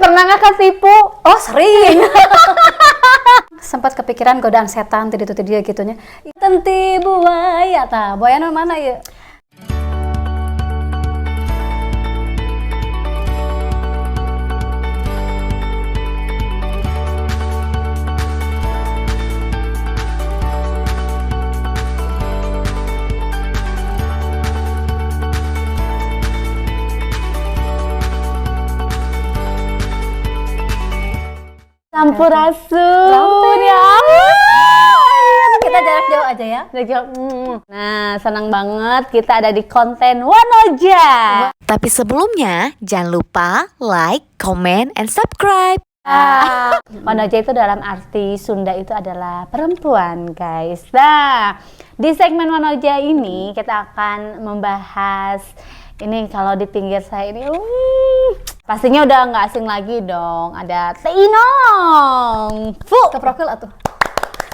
Pernah nggak ketipu? Oh sering. Sempat kepikiran godaan setan tadi itu dia gitunya. Tenti buaya ta, buaya mana ya? Sampurasun ya ampun. Kita jarak jauh aja ya. Jarak jauh. Nah, senang banget kita ada di konten Wanoja. Tapi sebelumnya, jangan lupa like, comment, and subscribe. Wanoja itu dalam arti Sunda itu adalah perempuan, guys. Nah, di segmen Wanoja ini kita akan membahas ini. Kalau di pinggir saya ini pastinya udah nggak asing lagi dong, ada Teh Inong. Keprokil atuh.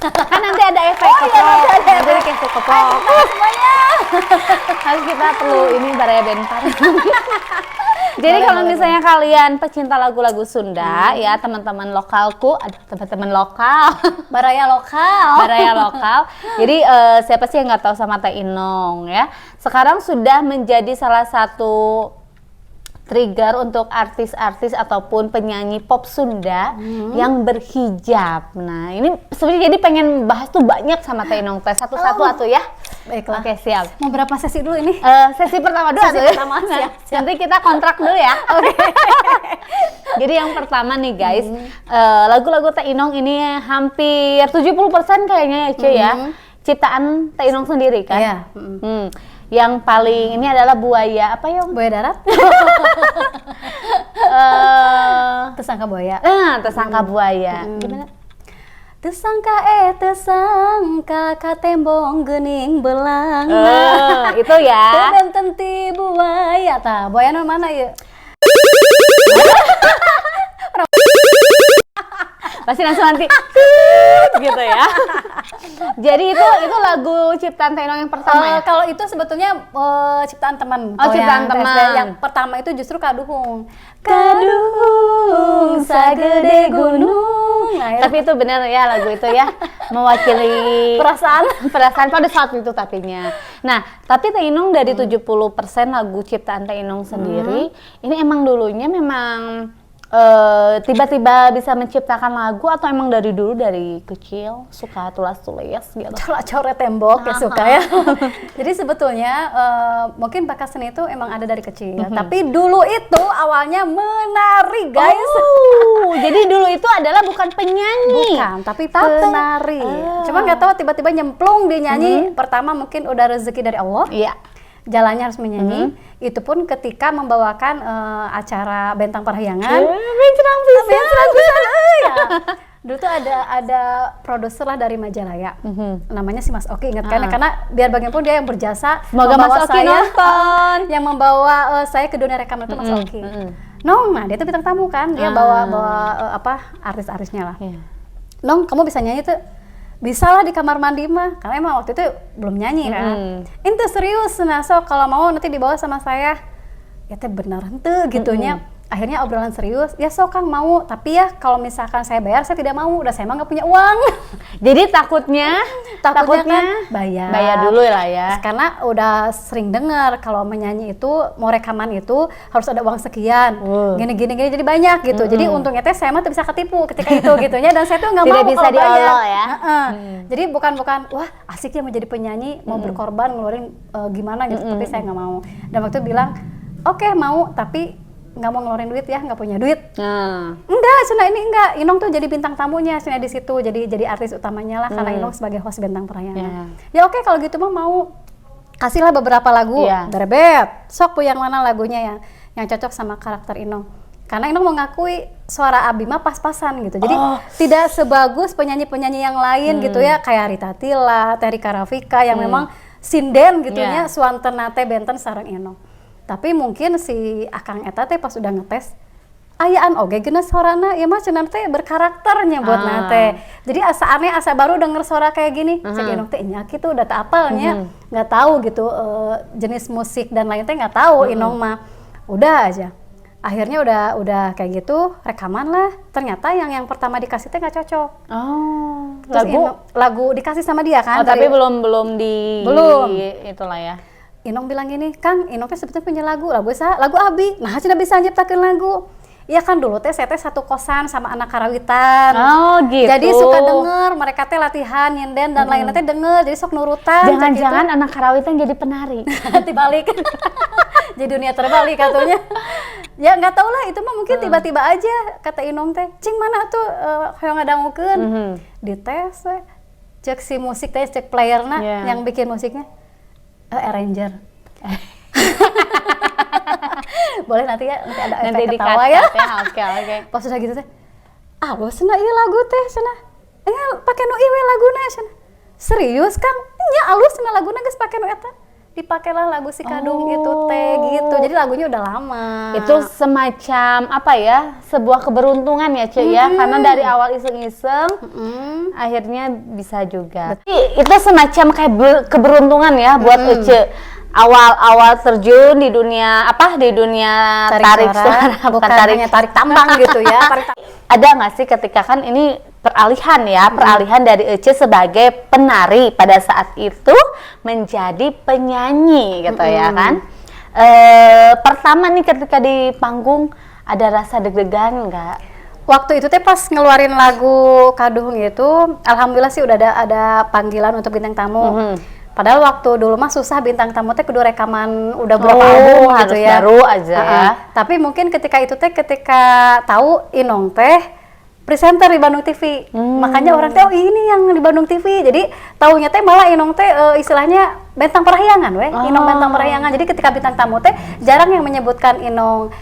Kan nanti ada efek keprok, nanti efek keprok semuanya. Harus kita perlu ini Baraya Bentar. Jadi kalau misalnya kalian pecinta lagu-lagu Sunda ya, teman-teman lokalku, ada teman-teman lokal, Baraya lokal. Baraya lokal. Jadi siapa sih yang nggak tahu sama Teh Inong ya? Sekarang sudah menjadi salah satu trigger untuk artis-artis ataupun penyanyi pop Sunda yang berhijab. Nah, ini sebenarnya jadi pengen bahas tuh banyak sama Teh Inong teh satu-satu atuh ya. Baiklah. Oke, siap. Mau berapa sesi dulu ini? Sesi pertama dulu Sesi pertama, siap. Nanti kita kontrak dulu ya. Oke. Jadi yang pertama nih guys, lagu-lagu Teh Inong ini hampir 70% kayaknya ya cuy ya. Ciptaan Teh Inong sendiri kan? Iya. Yang paling ini adalah buaya apa Yong? Buaya darat? Tersangka buaya. Tersangka buaya. Gimana? Tersangka ka tembong geuning belang. Itu ya. Dan tenti buaya ta. Buaya mana ya? Pasti langsung nanti gitu ya. Jadi itu lagu ciptaan Teh Inong yang pertama ya? Kalau itu sebetulnya ciptaan teman. Oh, ciptaan teman. Yang pertama itu justru Kaduhung. Kaduhung sagede gunung. Nah, tapi itu benar ya, lagu itu ya mewakili perasaan pada saat itu tapinya. Nah, tapi Teh Inong dari 70% lagu ciptaan Teh Inong sendiri, ini emang dulunya memang tiba-tiba bisa menciptakan lagu atau emang dari dulu dari kecil suka tulis-tulis gitu? Coret tembok ya suka ya. Jadi sebetulnya mungkin bakat seni itu emang ada dari kecil. Tapi dulu itu awalnya menari guys. Jadi dulu itu adalah bukan penyanyi. Bukan, tapi penari. Cuma nggak tahu tiba-tiba nyemplung di nyanyi. Pertama mungkin udah rezeki dari Allah. Iya. Jalannya harus menyanyi. Itu pun ketika membawakan acara Bentang Parahyangan. Bencang pisan. Ya. Dulu tuh ada produser lah dari Majalaya. Namanya si Mas Oki, ingat kan? Karena biar bagaimanapun dia yang berjasa. Semoga Mas Oki nonton. Yang membawa saya ke dunia rekaman itu Mas Oki. Nong, nah dia tuh bintang tamu kan. Dia bawa artis-artisnya lah. Nong, kamu bisa nyanyi tuh? Bisa lah di kamar mandi mah, karena emang waktu itu belum nyanyi kan. Itu serius, nah so kalau mau nanti dibawa sama saya. Ya teh bener henteu gitunya. Akhirnya obrolan serius, ya so Kang mau, tapi ya kalau misalkan saya bayar saya tidak mau, udah saya emang nggak punya uang. Jadi takutnya kan bayar dulu lah ya. Karena udah sering dengar kalau menyanyi itu mau rekaman itu harus ada uang sekian, gini jadi banyak gitu. Jadi untungnya teh saya mah tuh bisa ketipu ketika itu gitunya, dan saya tuh nggak mau bisa diolok ya. Jadi bukan wah asik ya mau jadi penyanyi, mau berkorban ngeluarin gimana gitu, tapi saya nggak mau. Dan waktu itu bilang oke, mau tapi nggak mau ngeluarin duit ya, nggak punya duit. Enggak, Sunda ini enggak. Inong tuh jadi bintang tamunya Sunda di situ, jadi artis utamanya lah, karena Inong sebagai host Bentang Parahyangan. Ya oke, kalau gitu mah mau kasihlah beberapa lagu, berebet. Sok yang mana lagunya yang cocok sama karakter Inong. Karena Inong mengakui suara Abi mah pas-pasan gitu. Jadi tidak sebagus penyanyi-penyanyi yang lain gitu ya, kayak Rita Tila, Terry Karafika yang memang sinden gitunya, suanten nate benten sareng Inong. Tapi mungkin si Akang eta teh pas udah ngetes ayaan oge geuna suarana ya mah cenah teh berkarakternya buat nate. Jadi asa baru denger suara kayak gini. Cek Inong teh nya kitu udah tak apalnya. Enggak tahu gitu jenis musik dan lain teh enggak tahu Inong mah. Udah aja. Akhirnya udah kayak gitu, rekaman lah. Ternyata yang pertama dikasih teh nggak cocok. Oh, Terus lagu dikasih sama dia kan. Oh, tapi belum itulah ya. Inong bilang gini, Kang, Inong teh sebetulnya punya lagu Abi. Nah, sudah bisa nyiptakeun lagu. Iya kan dulu teh saya teh satu kosan sama anak karawitan. Oh gitu. Jadi suka denger mereka teh latihan nyinden dan lain-lain teh denger, jadi sok nurutan. Jangan-jangan anak karawitan jadi penari. Dibalik. Jadi dunia terbalik katanya. Ya nggak tahu lah, itu mah mungkin tiba-tiba aja kata Inong teh, cing mana tuh hoyong ngadangukeun. Dites we. Cek si musik teh, cek playerna yang bikin musiknya arranger. Boleh nanti ya, nanti ada efek ketawa ya. Oke. Pas sudah gitu teh, cenah ieu lagu teh cenah. Pake nu ieu we laguna cenah. Serius Kang? Nya alus cenah laguna geus pake nu eta. Dipakailah lagu si Kadung itu teh gitu. Jadi lagunya udah lama. Itu semacam apa ya? Sebuah keberuntungan ya, Cuy ya. Karena dari awal iseng-iseng akhirnya bisa juga. Itu semacam kayak keberuntungan ya buat Ece. Awal-awal terjun di dunia tarik suara, bukan hanya tarik tambang gitu ya. Ada nggak sih ketika kan ini peralihan dari Ece sebagai penari pada saat itu menjadi penyanyi gitu ya kan. Pertama nih ketika di panggung ada rasa deg-degan nggak? Waktu itu teh pas ngeluarin lagu Kadung itu, alhamdulillah sih udah ada panggilan untuk bintang tamu. Padahal waktu dulu mah susah bintang tamu teh kudu rekaman udah berapa album gitu ya. Baru aja. Tapi mungkin ketika tahu Inong teh presenter di Bandung TV. Makanya orang teh ini yang di Bandung TV. Jadi taunya teh malah Inong teh istilahnya bentang perahyangan Inong bentang perahyangan. Jadi ketika bintang tamu teh jarang yang menyebutkan Inong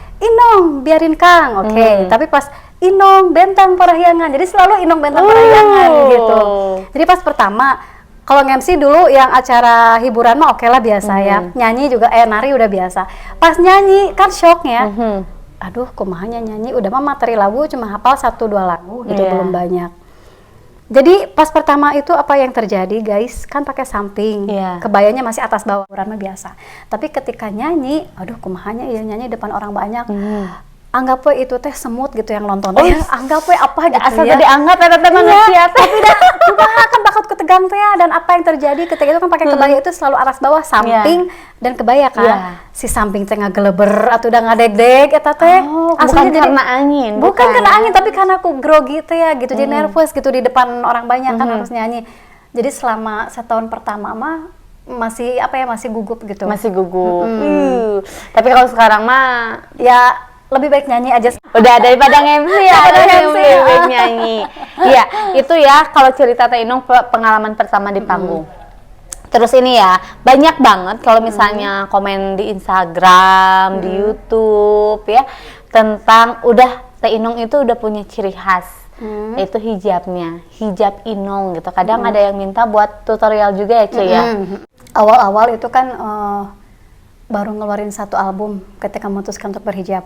biarin Kang. Oke. Tapi pas Inong bentang perahyangan. Jadi selalu Inong bentang perahyangan gitu. Jadi pas pertama kalau nge-MC dulu yang acara hiburan mah oke lah biasa ya. Nyanyi juga nari udah biasa. Pas nyanyi kan shocknya. Aduh, kumahanya nyanyi udah mah materi lagu cuma hafal 1-2 lagu gitu, belum banyak. Jadi pas pertama itu apa yang terjadi guys, kan pakai samping. Kebayanya masih atas bawah, hiburan mah biasa. Tapi ketika nyanyi, aduh kumahanya ya nyanyi depan orang banyak. Anggap we itu teh semut gitu yang nonton. Anggap we apa gitu asal ya. Asal dianggap eta manusia teh. Tapi dah kumaha kan bakal ketegang teh dan apa yang terjadi ketika itu kan pakai kebaya itu selalu atas bawah samping dan kebaya kan. Si samping teh ngageleber atau udah ngadeg-deg eta teh. Bukan karena angin. Bukan karena angin tapi karena aku grogi teh ya gitu. Jadi nervous gitu di depan orang banyak kan harus nyanyi. Jadi selama setahun pertama mah masih gugup gitu. Masih gugup. Tapi kalau sekarang mah ya lebih baik nyanyi aja. Udah daripada nge-MC ya. Lebih baik nyanyi. Iya, itu ya kalau cerita Teh Inong pengalaman pertama di panggung. Terus ini ya, banyak banget kalau misalnya komen di Instagram, di YouTube ya tentang Teh Inong itu udah punya ciri khas. Yaitu hijabnya, hijab Inong gitu. Kadang ada yang minta buat tutorial juga ya, Cuy ya. Awal-awal itu kan baru ngeluarin 1 album ketika memutuskan untuk berhijab.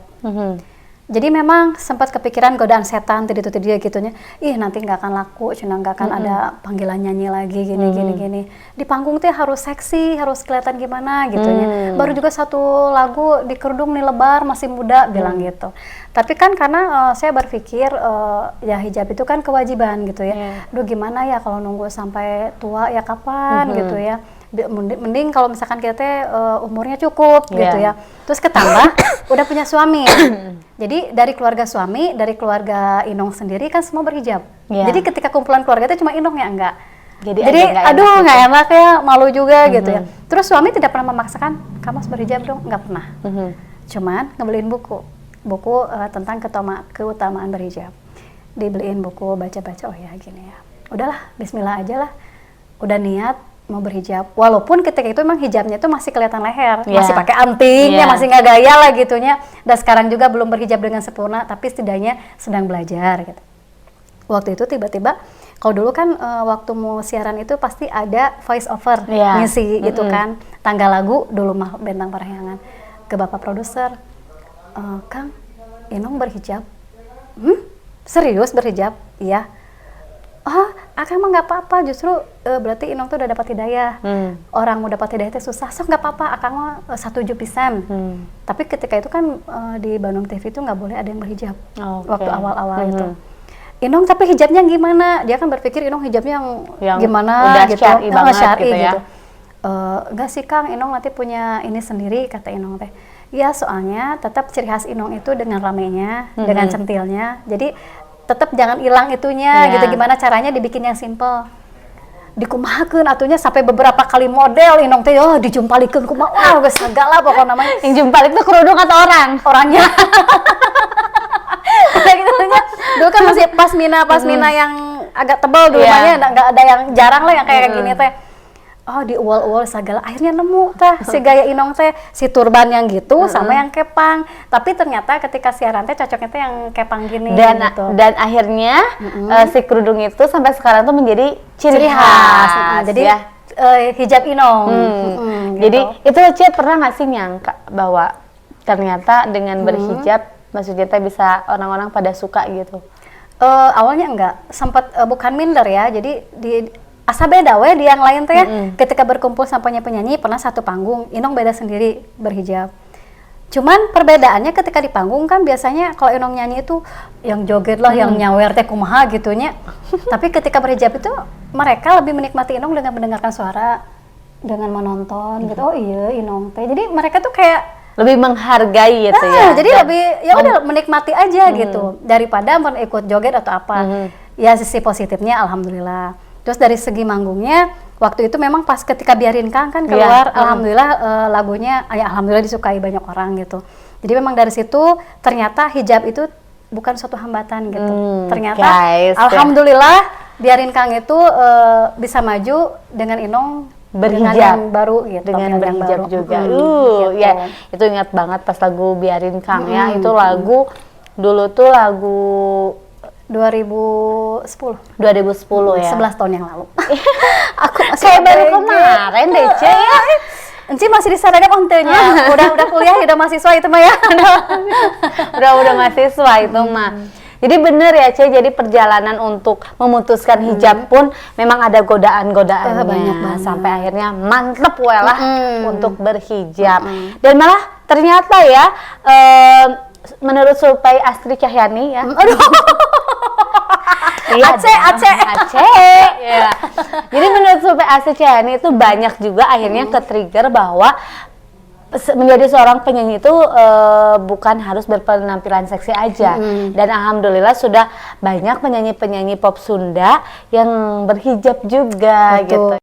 Jadi memang sempat kepikiran godaan setan tadi gitunya. Nanti nggak akan laku, cuma nggak akan ada panggilan nyanyi lagi gini. Di panggung teh harus seksi, harus kelihatan gimana gitunya. Baru juga 1 lagu di kerudung nih lebar, masih muda bilang gitu. Tapi kan karena saya berpikir ya hijab itu kan kewajiban gitu ya. Aduh gimana ya kalau nunggu sampai tua ya kapan gitu ya. Mending kalau misalkan kita umurnya cukup gitu ya. Terus ketambah udah punya suami. Jadi dari keluarga suami, dari keluarga Inong sendiri kan semua berhijab. Jadi ketika kumpulan keluarga itu cuma Inong ya enggak. Jadi aduh nggak enak ya, malu juga gitu ya. Terus suami tidak pernah memaksakan, kamu harus berhijab dong, nggak pernah. Cuman ngebeliin buku tentang keutamaan berhijab. Dibeliin buku, baca-baca, oh ya gini ya. Udahlah, bismillah aja lah. Udah niat mau berhijab, walaupun ketika itu emang hijabnya itu masih kelihatan leher, masih pakai antingnya, masih nggak gaya lah gitunya. Dan sekarang juga belum berhijab dengan sempurna, tapi setidaknya sedang belajar gitu. Waktu itu tiba-tiba, kalau dulu kan waktu mau siaran itu pasti ada voice over ngisi gitu kan, tanggal lagu dulu mah bentang perahyangan. Ke bapak produser, Kang, Inong berhijab. Serius berhijab? Iya. Akang mah nggak apa-apa, justru berarti Inong tuh udah dapat hidayah. Orang mau dapat hidayah itu susah, so nggak apa-apa. Akang mah setuju pisan. Tapi ketika itu kan di Bandung TV itu nggak boleh ada yang berhijab waktu awal-awal itu. Inong tapi hijabnya gimana? Dia kan berpikir Inong hijabnya yang gimana udah gitu, syar'i banget syar'i gitu ya. Enggak sih Kang, Inong nanti punya ini sendiri, kata Inong teh. Ya soalnya tetap ciri khas Inong itu dengan ramenya, dengan centilnya. Jadi tetap jangan hilang itunya gitu. Gimana caranya dibikin yang simple. Dikumahakeun atunya sampai beberapa kali model Inong teh dijumpalikeun kumaha. Wah, geus segala pokoknya namanya. Yang jumpalik itu kerudung atau orang? Orangnya. Kayak gitu nya. Dulu kan masih pasmina yang agak tebal dulu mah enggak ada yang jarang lah yang kayak gini teh. Oh, di uol-uol segala akhirnya nemu teh si gaya Inong teh, si turban yang gitu sama yang kepang. Tapi ternyata ketika siaran teh cocoknya teh yang kepang gini gitu. Dan akhirnya si kerudung itu sampai sekarang tuh menjadi ciri khas. Jadi hijab Inong. Jadi itu Cie pernah nggak sih nyangka bahwa ternyata dengan berhijab maksudnya teh bisa orang-orang pada suka gitu? Awalnya enggak, sempat bukan minder ya. Jadi asa beda we di yang lain teh ketika berkumpul sama penyanyi pernah satu panggung, Inong beda sendiri berhijab. Cuman perbedaannya ketika di panggung kan biasanya kalau Inong nyanyi itu yang joget lah, yang nyawer teh kumaha gitunya. Tapi ketika berhijab itu mereka lebih menikmati Inong dengan mendengarkan suara, dengan menonton gitu. Oh iya Inong teh. Jadi mereka tuh kayak lebih menghargai gitu ya. Jadi lebih ya udah menikmati aja gitu daripada ikut joget atau apa. Ya sisi positifnya alhamdulillah. Terus dari segi manggungnya, waktu itu memang pas ketika Biarin Kang kan keluar, alhamdulillah lagunya, ya alhamdulillah disukai banyak orang gitu. Jadi memang dari situ ternyata hijab itu bukan suatu hambatan gitu. Ternyata alhamdulillah Biarin Kang itu bisa maju dengan Inong berhijab yang baru gitu. Dengan berhijab juga. Gitu. Ya itu ingat banget pas lagu Biarin Kang ya. Itu lagu dulu tuh lagu 2010 ya. 11 tahun yang lalu. Aku masih kayak baru kemarin deh, Ce ya. Enci masih disadagap ontenya. Udah kuliah, udah mahasiswa itu mah ya. udah mahasiswa itu mah. Jadi bener ya Ce, jadi perjalanan untuk memutuskan hijab pun memang ada godaan-godaannya. Banyak banget. Sampai akhirnya mantep lah untuk berhijab. Dan malah ternyata ya menurut survei Astri Cahyani ya. Aduh. Iya, Aceh. Ya. Jadi menurut survei Astri Cahyani itu banyak juga akhirnya ke-trigger bahwa menjadi seorang penyanyi itu bukan harus berpenampilan seksi aja. Dan alhamdulillah sudah banyak penyanyi-penyanyi pop Sunda yang berhijab juga. Betul. Gitu.